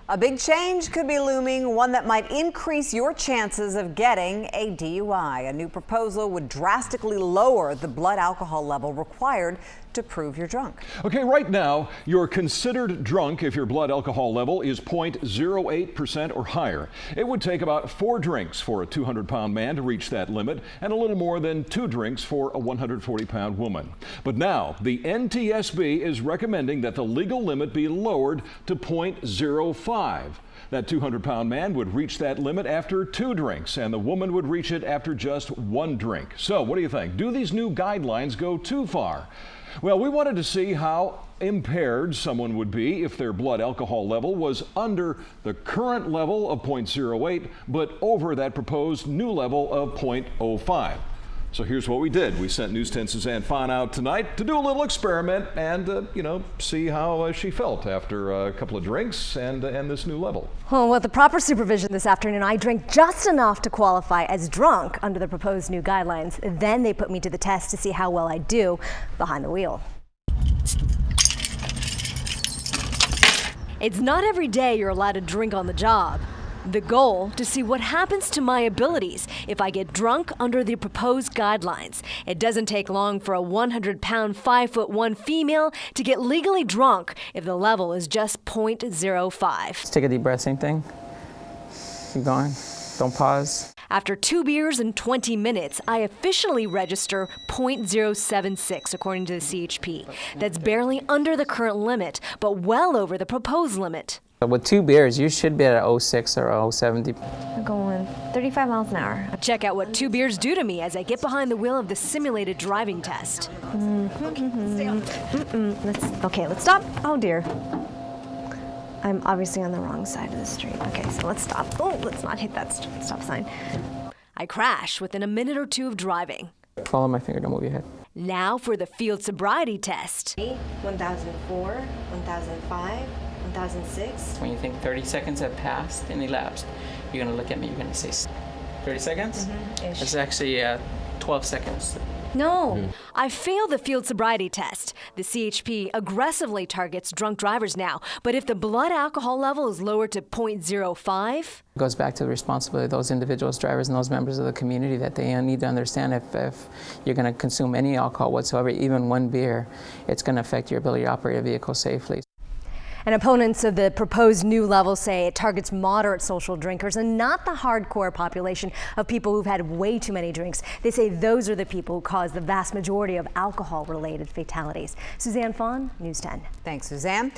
A big change could be looming, one that might increase your chances of getting a DUI. A new proposal would drastically lower the blood alcohol level required to prove you're drunk. Okay, right now, you're considered drunk if your blood alcohol level is 0.08% or higher. It would take about 4 drinks for a 200-pound man to reach that limit and a little more than 2 drinks for a 140-pound woman. But now, the NTSB is recommending that the legal limit be lowered to 0.05. That 200-pound man would reach that limit after 2 drinks, and the woman would reach it after just 1 drink. So what do you think? Do these new guidelines go too far? Well, we wanted to see how impaired someone would be if their blood alcohol level was under the current level of 0.08, but over that proposed new level of 0.05. So here's what we did. We sent News 10's Suzanne Fahn out tonight to do a little experiment and, see how she felt after a couple of drinks and this new level. Well, with the proper supervision this afternoon, I drank just enough to qualify as drunk under the proposed new guidelines. Then they put me to the test to see how well I do behind the wheel. It's not every day you're allowed to drink on the job. The goal, to see what happens to my abilities if I get drunk under the proposed guidelines. It doesn't take long for a 100-pound, 5'1" female to get legally drunk if the level is just 0.05. Just take a deep breath, same thing. Keep going, don't pause. After 2 beers and 20 minutes, I officially register 0.076 according to the CHP. That's barely under the current limit, but well over the proposed limit. With 2 beers, you should be at 0.06 or 0.70. I'm going 35 miles an hour. Check out what 2 beers do to me as I get behind the wheel of the simulated driving test. Let's stop. Oh dear. I'm obviously on the wrong side of the street. Okay, so let's stop. Oh, let's not hit that stop sign. I crash within a minute or 2 of driving. Follow my finger, don't move your head. Now for the field sobriety test. 1004, 1005. 2006. When you think 30 seconds have passed and elapsed, you're going to look at me, you're going to say 30 seconds? Ish. It's actually 12 seconds. No. I failed the field sobriety test. The CHP aggressively targets drunk drivers now, but if the blood alcohol level is lowered to 0.05, It goes back to the responsibility of those individuals, drivers, and those members of the community that they need to understand if you're going to consume any alcohol whatsoever, even 1 beer, it's going to affect your ability to operate a vehicle safely. And opponents of the proposed new level say it targets moderate social drinkers and not the hardcore population of people who've had way too many drinks. They say those are the people who cause the vast majority of alcohol-related fatalities. Suzanne Fahn, News 10. Thanks, Suzanne.